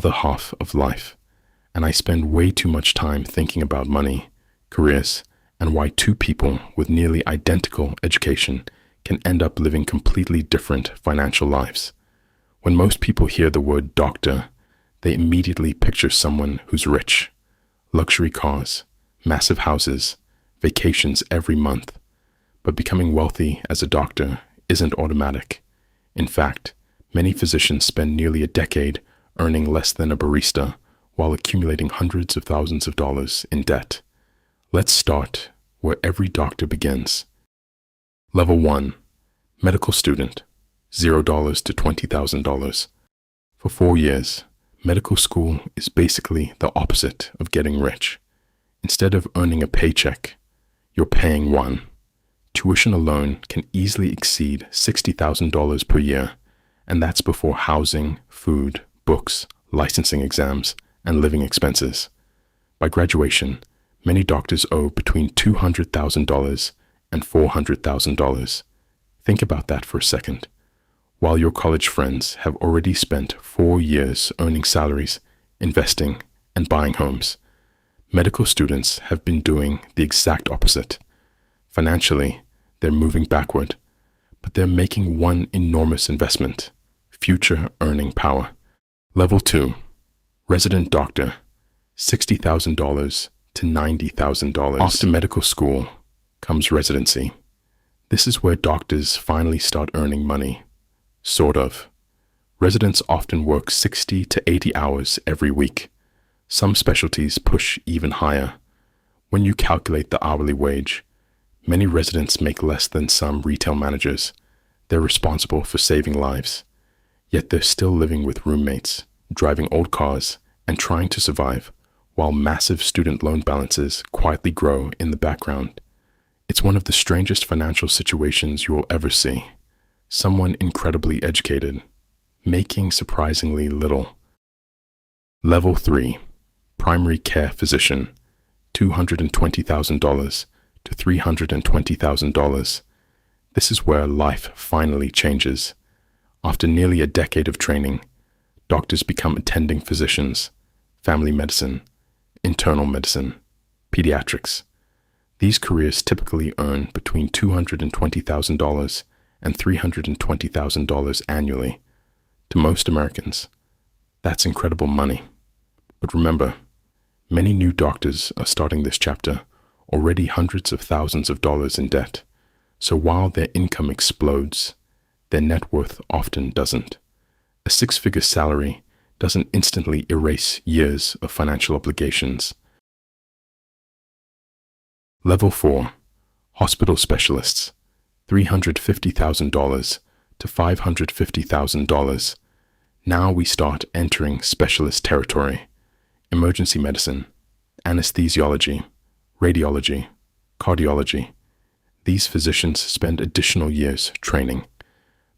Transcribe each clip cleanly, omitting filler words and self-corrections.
other half of life, and I spend way too much time thinking about money, careers, and why two people with nearly identical education can end up living completely different financial lives. When most people hear the word doctor, they immediately picture someone who's rich, luxury cars, massive houses, vacations every month. But becoming wealthy as a doctor isn't automatic. In fact, many physicians spend nearly a decade earning less than a barista while accumulating hundreds of thousands of dollars in debt. Let's start where every doctor begins. Level 1. Medical student, $0 to $20,000. For 4 years, medical school is basically the opposite of getting rich. Instead of earning a paycheck, you're paying one. Tuition alone can easily exceed $60,000 per year, and that's before housing, food, books, licensing exams, and living expenses. By graduation, many doctors owe between $200,000 and $400,000. Think about that for a second. While your college friends have already spent 4 years earning salaries, investing, and buying homes, medical students have been doing the exact opposite. Financially, they're moving backward, but they're making one enormous investment: future earning power. Level 2. Resident doctor, $60,000 to $90,000. After medical school comes residency. This is where doctors finally start earning money. Sort of. Residents often work 60 to 80 hours every week. Some specialties push even higher. When you calculate the hourly wage, many residents make less than some retail managers. They're responsible for saving lives. Yet they're still living with roommates, driving old cars, and trying to survive, while massive student loan balances quietly grow in the background. It's one of the strangest financial situations you will ever see. Someone incredibly educated, making surprisingly little. Level 3. Primary care physician, $220,000 to $320,000. This is where life finally changes. After nearly a decade of training, doctors become attending physicians, family medicine, internal medicine, pediatrics. These careers typically earn between $220,000 and $320,000 annually. To most Americans, that's incredible money. But remember, many new doctors are starting this chapter already hundreds of thousands of dollars in debt. So while their income explodes, their net worth often doesn't. A 6-figure salary doesn't instantly erase years of financial obligations. Level 4. Hospital specialists, $350,000 to $550,000. Now we start entering specialist territory: emergency medicine, anesthesiology, radiology, cardiology. These physicians spend additional years training,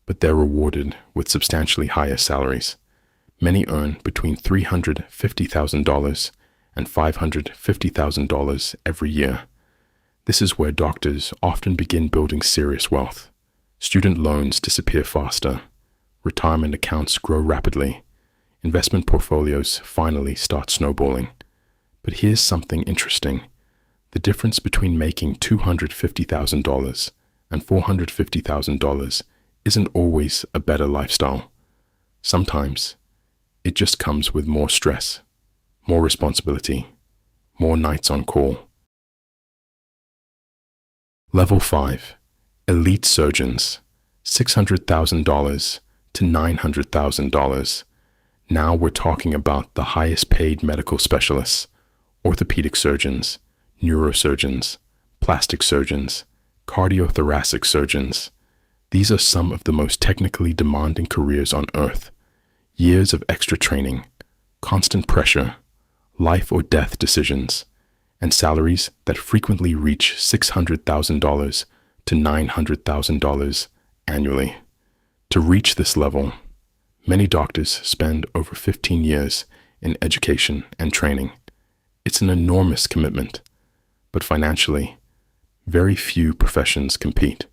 but they're rewarded with substantially higher salaries. Many earn between $350,000 and $550,000 every year. This is where doctors often begin building serious wealth. Student loans disappear faster. Retirement accounts grow rapidly. Investment portfolios finally start snowballing. But here's something interesting. The difference between making $250,000 and $450,000 isn't always a better lifestyle. Sometimes it just comes with more stress, more responsibility, more nights on call. Level 5. Elite surgeons, $600,000 to $900,000. Now we're talking about the highest paid medical specialists: orthopedic surgeons, neurosurgeons, plastic surgeons, cardiothoracic surgeons. These are some of the most technically demanding careers on earth. Years of extra training, constant pressure, life or death decisions, and salaries that frequently reach $600,000 to $900,000 annually. To reach this level, many doctors spend over 15 years in education and training. It's an enormous commitment, but financially, very few professions compete.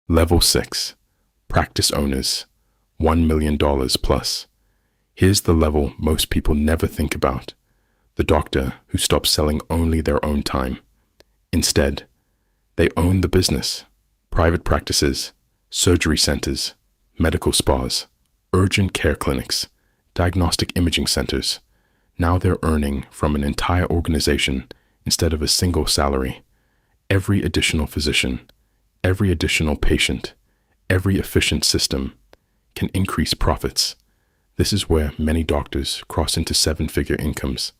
Level 6. Practice owners, $1 million plus. Here's the level most people never think about: the doctor who stops selling only their own time. Instead, they own the business: private practices, surgery centers, medical spas, urgent care clinics, diagnostic imaging centers. Now they're earning from an entire organization instead of a single salary. Every additional physician, every additional patient, every efficient system can increase profits. This is where many doctors cross into seven-figure incomes,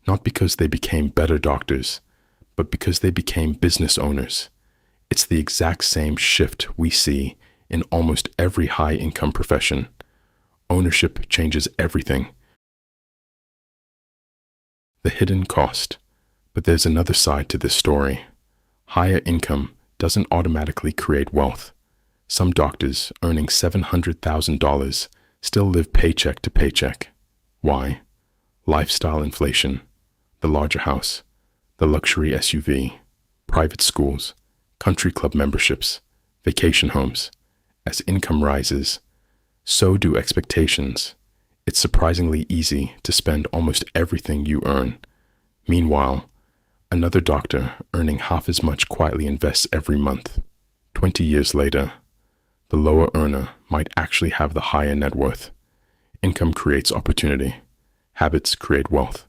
not because they became better doctors, but because they became business owners. It's the exact same shift we see in almost every high-income profession. Ownership changes everything. The hidden cost. But there's another side to this story. Higher income doesn't automatically create wealth. Some doctors earning $700,000 still live paycheck to paycheck. Why? Lifestyle inflation, the larger house, the luxury SUV, private schools, country club memberships, vacation homes. As income rises, so do expectations. It's surprisingly easy to spend almost everything you earn. Meanwhile, another doctor earning half as much quietly invests every month. 20 years later, the lower earner might actually have the higher net worth. Income creates opportunity. Habits create wealth.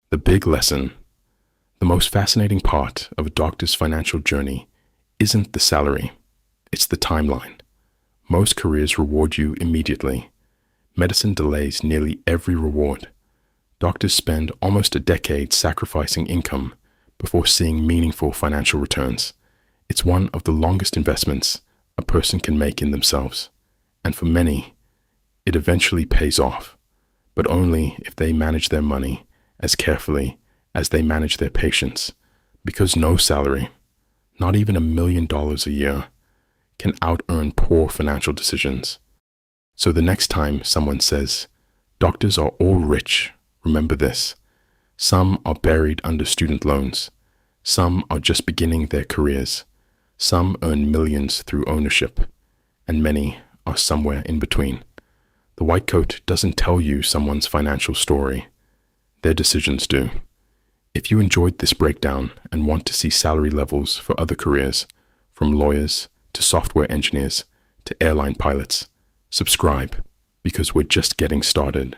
The big lesson: the most fascinating part of a doctor's financial journey isn't the salary, it's the timeline. Most careers reward you immediately. Medicine delays nearly every reward. Doctors spend almost a decade sacrificing income before seeing meaningful financial returns. It's one of the longest investments a person can make in themselves. And for many, it eventually pays off, but only if they manage their money as carefully as they manage their patients, because no salary, not even $1 million a year, can out-earn poor financial decisions. So the next time someone says, "Doctors are all rich," remember this: some are buried under student loans, some are just beginning their careers, some earn millions through ownership, and many are somewhere in between. The white coat doesn't tell you someone's financial story. Their decisions do. If you enjoyed this breakdown and want to see salary levels for other careers, from lawyers to software engineers to airline pilots, subscribe, because we're just getting started.